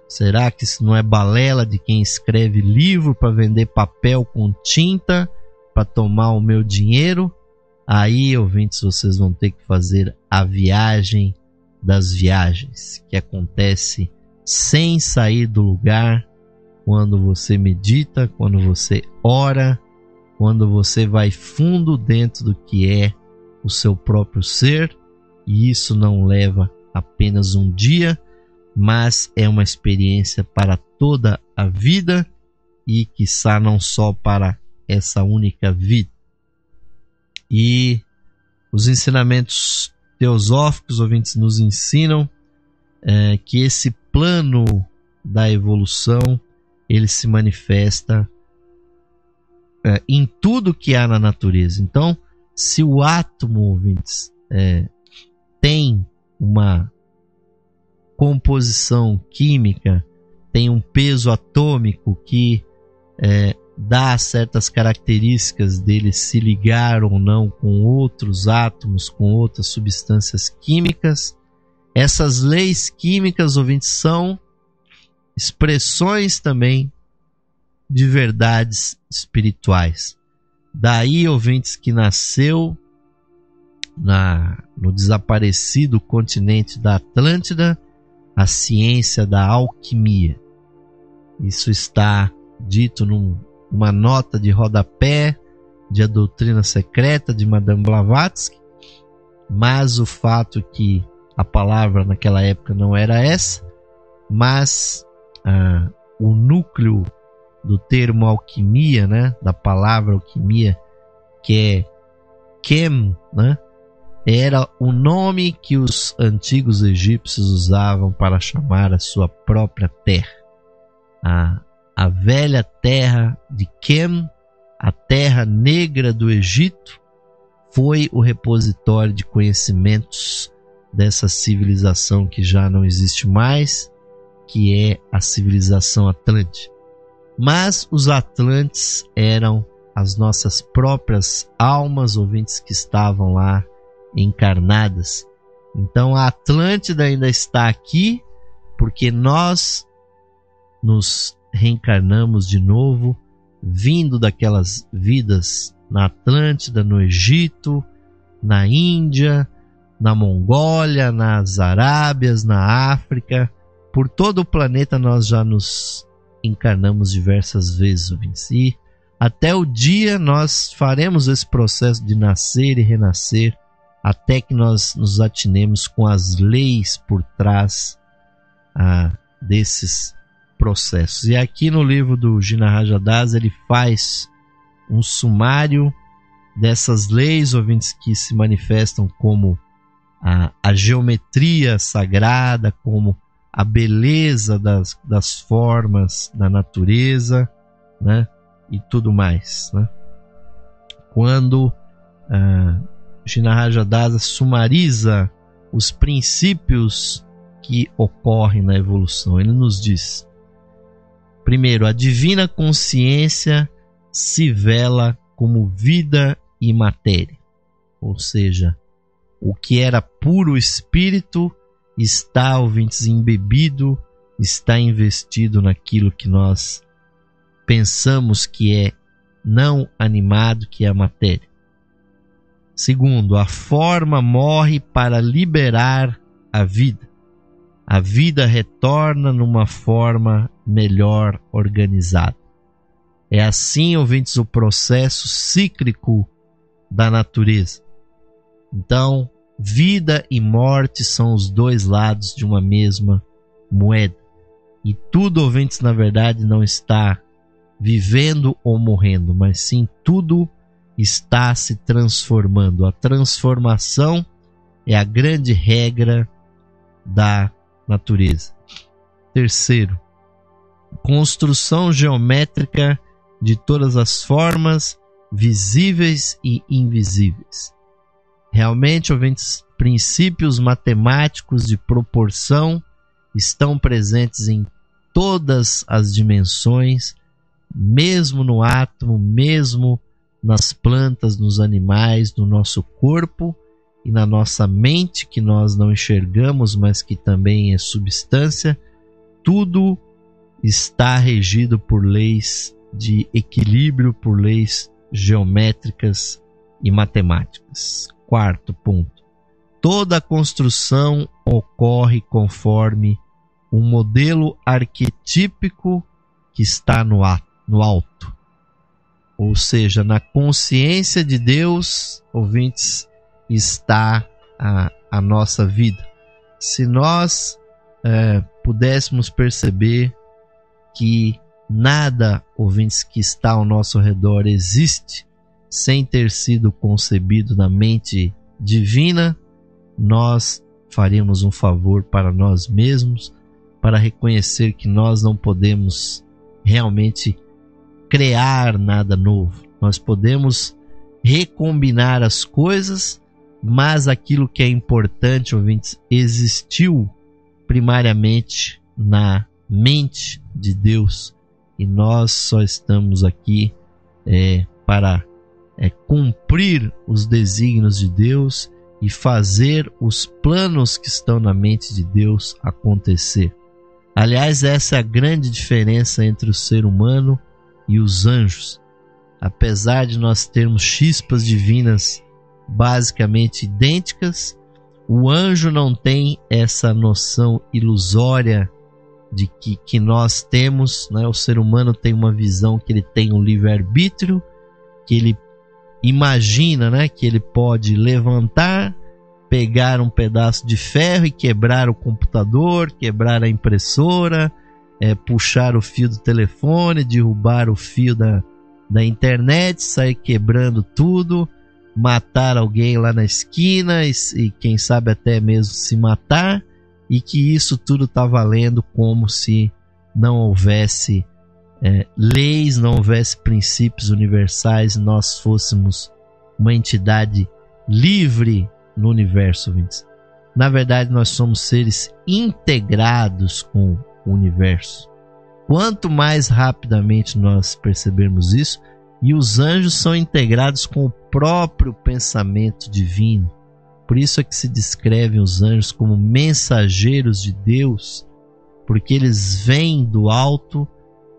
Será que isso não é balela de quem escreve livro para vender papel com tinta, para tomar o meu dinheiro? Aí, ouvintes, vocês vão ter que fazer a viagem das viagens, que acontece sem sair do lugar, quando você medita, quando você ora, quando você vai fundo dentro do que é o seu próprio ser. E isso não leva apenas um dia, mas é uma experiência para toda a vida e, quiçá, não só para essa única vida. E os ensinamentos teosóficos, ouvintes, nos ensinam que esse plano da evolução, ele se manifesta em tudo que há na natureza. Então, se o átomo, ouvintes, tem uma composição química, tem um peso atômico que dá certas características dele se ligar ou não com outros átomos, com outras substâncias químicas. Essas leis químicas, ouvintes, são expressões também de verdades espirituais. Daí, ouvintes, que nasceu no desaparecido continente da Atlântida a ciência da alquimia. Isso está dito numa nota de rodapé de A Doutrina Secreta de Madame Blavatsky, mas o fato que a palavra naquela época não era essa, mas o núcleo do termo alquimia, né, da palavra alquimia, que é chem, né, era o nome que os antigos egípcios usavam para chamar a sua própria terra. A velha terra de Chem, a terra negra do Egito, foi o repositório de conhecimentos dessa civilização que já não existe mais, que é a civilização Atlante. Mas os Atlantes eram as nossas próprias almas, ouvintes, que estavam lá encarnadas. Então a Atlântida ainda está aqui, porque nós nos reencarnamos de novo, vindo daquelas vidas na Atlântida, no Egito, na Índia, na Mongólia, nas Arábias, na África. Por todo o planeta nós já nos encarnamos diversas vezes, ouvintes. E até o dia nós faremos esse processo de nascer e renascer, até que nós nos atinemos com as leis por trás desses processos. E aqui no livro do Jinarraja Das ele faz um sumário dessas leis, ouvintes, que se manifestam como a geometria sagrada, como a beleza das formas da natureza, né, e tudo mais, né? Quando Jinarraja Das sumariza os princípios que ocorrem na evolução, ele nos diz: primeiro, a divina consciência se vela como vida e matéria, ou seja, o que era puro espírito está, ouvintes, embebido, está investido naquilo que nós pensamos que é não animado, que é a matéria. Segundo, a forma morre para liberar a vida. A vida retorna numa forma melhor organizada. É assim, ouvintes, o processo cíclico da natureza. Então, vida e morte são os dois lados de uma mesma moeda. E tudo, ouvintes, na verdade não está vivendo ou morrendo, mas sim tudo está se transformando. A transformação é a grande regra da natureza. Terceiro, construção geométrica de todas as formas, visíveis e invisíveis. Realmente, ouvintes, princípios matemáticos de proporção estão presentes em todas as dimensões, mesmo no átomo, mesmo nas plantas, nos animais, no nosso corpo e na nossa mente, que nós não enxergamos, mas que também é substância. Tudo está regido por leis de equilíbrio, por leis geométricas e matemáticas. Quarto ponto. Toda a construção ocorre conforme um modelo arquetípico que está no alto. Ou seja, na consciência de Deus, ouvintes, está a nossa vida. Se nós pudéssemos perceber que nada, ouvintes, que está ao nosso redor existe sem ter sido concebido na mente divina, nós faríamos um favor para nós mesmos, para reconhecer que nós não podemos realmente criar nada novo. Nós podemos recombinar as coisas, mas aquilo que é importante, ouvintes, existiu primariamente na mente de Deus, e nós só estamos aqui para cumprir os desígnios de Deus e fazer os planos que estão na mente de Deus acontecer. Aliás, essa é a grande diferença entre o ser humano e os anjos. Apesar de nós termos chispas divinas basicamente idênticas, O anjo não tem essa noção ilusória de que nós temos, né? O ser humano tem uma visão que ele tem um livre-arbítrio, que ele imagina, né, que ele pode levantar, pegar um pedaço de ferro e quebrar o computador, quebrar a impressora, puxar o fio do telefone, derrubar o fio da internet, sair quebrando tudo, matar alguém lá na esquina e quem sabe até mesmo se matar, e que isso tudo está valendo como se não houvesse leis, não houvesse princípios universais, nós fôssemos uma entidade livre no universo. Na verdade, nós somos seres integrados com o universo. Quanto mais rapidamente nós percebermos isso, e os anjos são integrados com o próprio pensamento divino. Por isso é que se descrevem os anjos como mensageiros de Deus, porque eles vêm do alto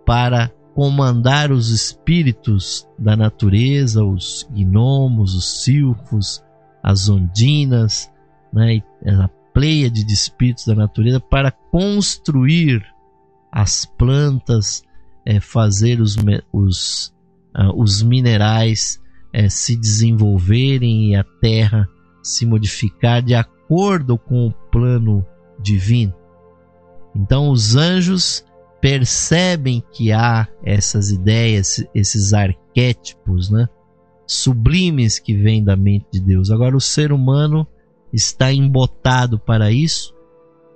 para comandar os espíritos da natureza, os gnomos, os silfos, as ondinas, né, a pleiade de espíritos da natureza, para construir as plantas, fazer os minerais se desenvolverem e a terra se modificar de acordo com o plano divino. Então os anjos percebem que há essas ideias, esses arquétipos, né, sublimes que vêm da mente de Deus. Agora o ser humano está embotado para isso,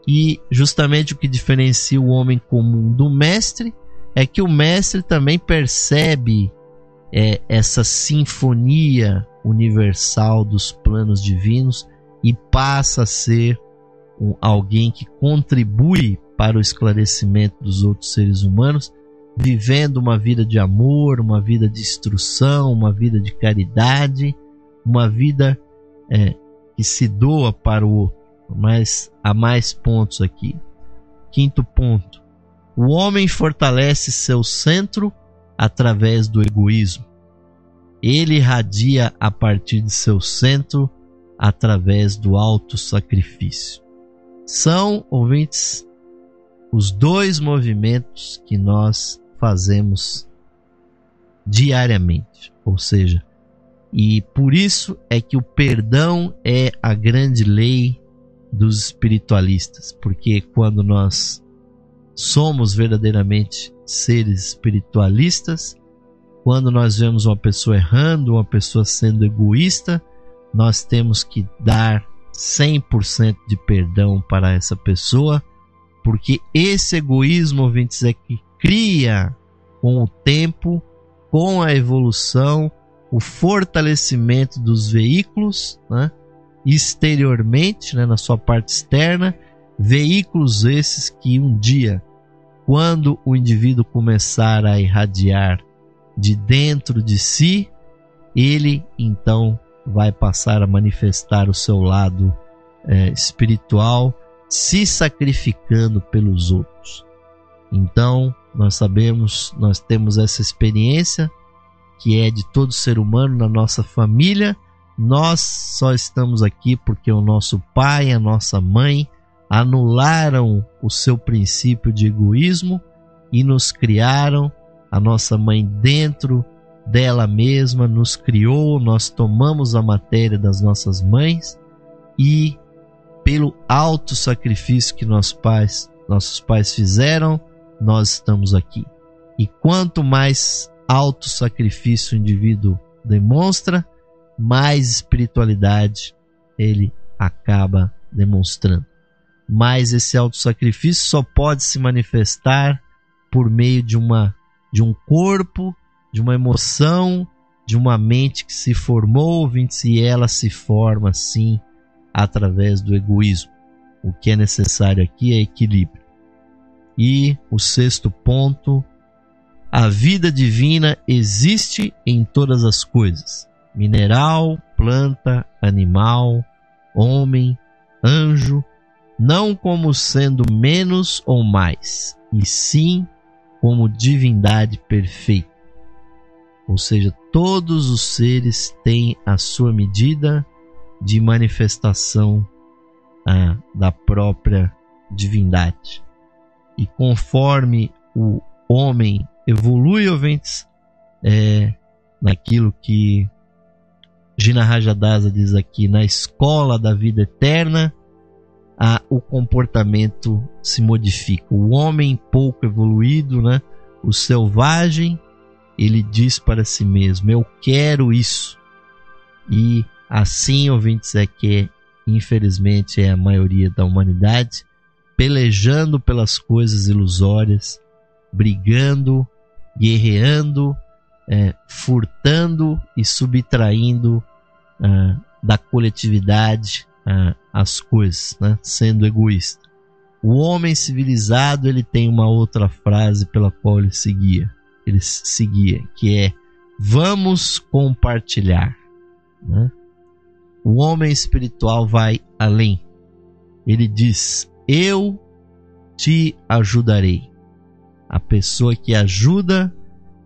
e justamente o que diferencia o homem comum do mestre é que o mestre também percebe essa sinfonia universal dos planos divinos e passa a ser alguém que contribui para o esclarecimento dos outros seres humanos, vivendo uma vida de amor, uma vida de instrução, uma vida de caridade, uma vida que se doa para o outro. Mas há mais pontos aqui. Quinto ponto: o homem fortalece seu centro através do egoísmo. Ele irradia a partir de seu centro através do autossacrifício. São, ouvintes, os dois movimentos que nós fazemos diariamente. Ou seja, e por isso é que o perdão é a grande lei dos espiritualistas, porque quando nós somos verdadeiramente seres espiritualistas, quando nós vemos uma pessoa errando, uma pessoa sendo egoísta, nós temos que dar 100% de perdão para essa pessoa, porque esse egoísmo, ouvintes, é que cria com o tempo, com a evolução, o fortalecimento dos veículos, né, exteriormente, né, na sua parte externa, veículos esses que um dia, quando o indivíduo começar a irradiar de dentro de si, ele então vai passar a manifestar o seu lado espiritual, se sacrificando pelos outros. Então nós sabemos, nós temos essa experiência que é de todo ser humano na nossa família. Nós só estamos aqui porque o nosso pai, a nossa mãe anularam o seu princípio de egoísmo e nos criaram. A nossa mãe, dentro dela mesma, nos criou, nós tomamos a matéria das nossas mães e pelo alto sacrifício que nossos pais fizeram, nós estamos aqui. E quanto mais alto sacrifício o indivíduo demonstra, mais espiritualidade ele acaba demonstrando. Mas esse alto sacrifício só pode se manifestar por meio de um corpo, de uma emoção, de uma mente que se formou, e ela se forma sim através do egoísmo. O que é necessário aqui é equilíbrio. E o sexto ponto: a vida divina existe em todas as coisas: mineral, planta, animal, homem, anjo, não como sendo menos ou mais, e sim como divindade perfeita. Ou seja, todos os seres têm a sua medida de manifestação da própria divindade. E conforme o homem evolui, ouvintes, naquilo que Jina Rajadasa diz aqui, na escola da vida eterna, o comportamento se modifica. O homem pouco evoluído, né, o selvagem, ele diz para si mesmo: eu quero isso. E assim, ouvintes, infelizmente é a maioria da humanidade, pelejando pelas coisas ilusórias, brigando, guerreando, furtando e subtraindo da coletividade as coisas, né? Sendo egoísta. O homem civilizado, ele tem uma outra frase pela qual ele seguia, que é: vamos compartilhar, né? O homem espiritual vai além. Ele diz: eu te ajudarei. A pessoa que ajuda,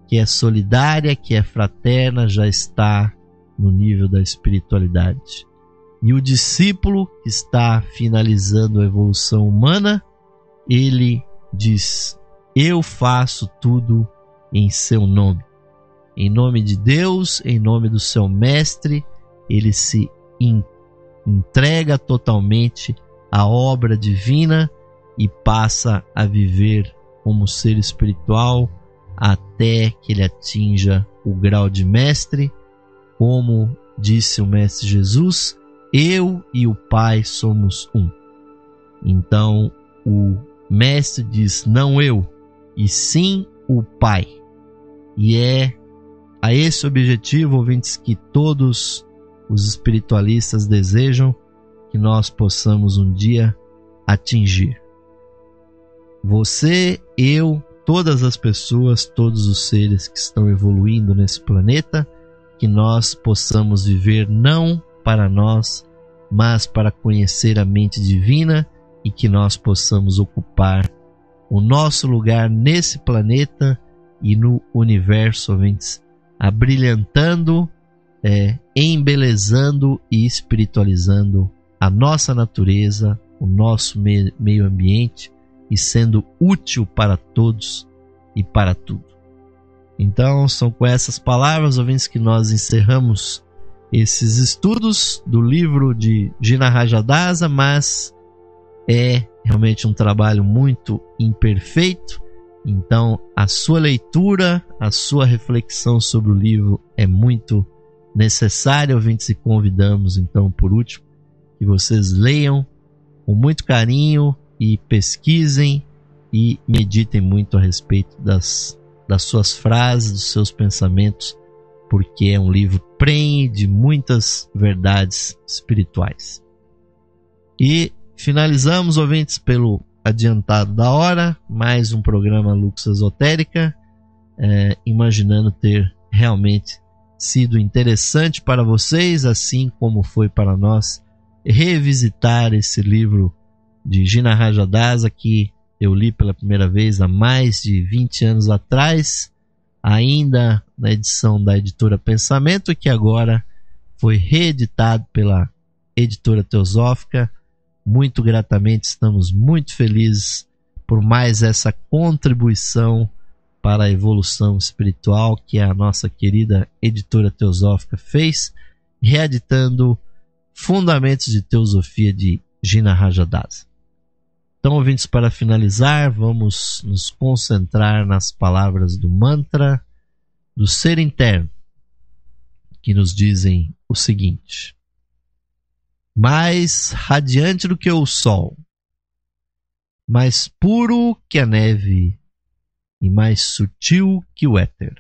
que é solidária, que é fraterna, já está no nível da espiritualidade. E o discípulo que está finalizando a evolução humana, ele diz: eu faço tudo em seu nome. Em nome de Deus, em nome do seu mestre, ele se entrega totalmente à obra divina e passa a viver como ser espiritual até que ele atinja o grau de mestre. Como disse o mestre Jesus: eu e o Pai somos um. Então o mestre diz: não eu, e sim o Pai. E é a esse objetivo, ouvintes, que todos os espiritualistas desejam que nós possamos um dia atingir. Você, eu, todas as pessoas, todos os seres que estão evoluindo nesse planeta, que nós possamos viver não para nós, mas para conhecer a mente divina, e que nós possamos ocupar o nosso lugar nesse planeta e no universo, ouvintes, abrilhantando, embelezando e espiritualizando a nossa natureza, o nosso meio ambiente, e sendo útil para todos e para tudo. Então, são com essas palavras, ouvintes, que nós encerramos esses estudos do livro de Jina Rajadasa, mas é realmente um trabalho muito imperfeito. Então, a sua leitura, a sua reflexão sobre o livro é muito necessária, ouvintes, e convidamos, então, por último, que vocês leiam com muito carinho e pesquisem e meditem muito a respeito das suas frases, dos seus pensamentos, porque é um livro prenhe de muitas verdades espirituais. E finalizamos, ouvintes, pelo adiantado da hora, mais um programa Lux Esotérica, imaginando ter realmente sido interessante para vocês, assim como foi para nós revisitar esse livro de Jina Rajadasa, que eu li pela primeira vez há mais de 20 anos atrás, ainda na edição da editora Pensamento, que agora foi reeditado pela editora Teosófica. Muito gratamente, estamos muito felizes por mais essa contribuição para a evolução espiritual que a nossa querida editora Teosófica fez, reeditando Fundamentos de Teosofia de Jina Rajadasa. Então, ouvintes, para finalizar, vamos nos concentrar nas palavras do mantra do ser interno, que nos dizem o seguinte: mais radiante do que o sol, mais puro que a neve e mais sutil que o éter,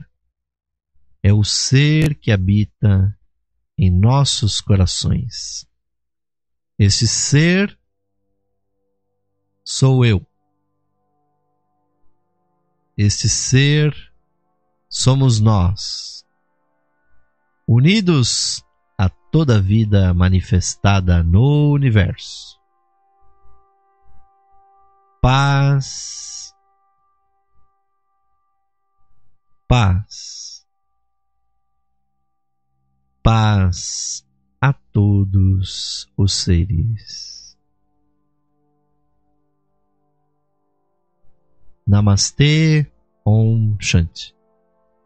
é o ser que habita em nossos corações. Esse ser sou eu. Este ser somos nós, unidos a toda a vida manifestada no universo. Paz, paz, paz a todos os seres. Namastê, Om Shanti.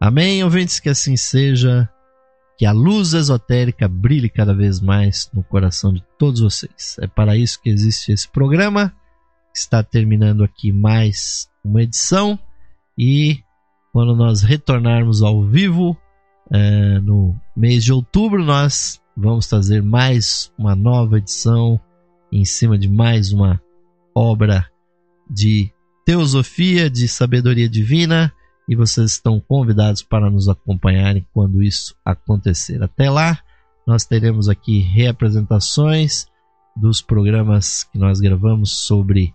Amém, ouvintes, que assim seja, que a luz esotérica brilhe cada vez mais no coração de todos vocês. É para isso que existe esse programa, que está terminando aqui mais uma edição, e quando nós retornarmos ao vivo, no mês de outubro, nós vamos trazer mais uma nova edição em cima de mais uma obra de teosofia, de sabedoria divina, e vocês estão convidados para nos acompanharem quando isso acontecer. Até lá, nós teremos aqui reapresentações dos programas que nós gravamos sobre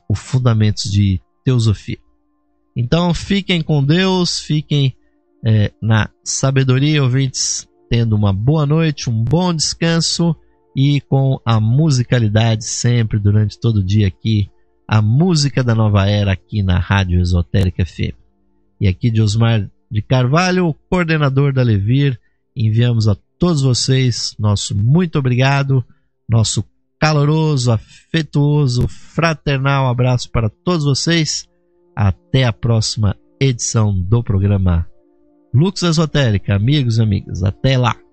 os fundamentos de teosofia. Então, fiquem com Deus, fiquem na sabedoria, ouvintes, tendo uma boa noite, um bom descanso, e com a musicalidade sempre, durante todo o dia aqui, a música da nova era aqui na Rádio Esotérica FM. E aqui de Osmar de Carvalho, o coordenador da Levir, enviamos a todos vocês nosso muito obrigado, nosso caloroso, afetuoso, fraternal abraço para todos vocês. Até a próxima edição do programa Lux Esotérica, amigos e amigas. Até lá!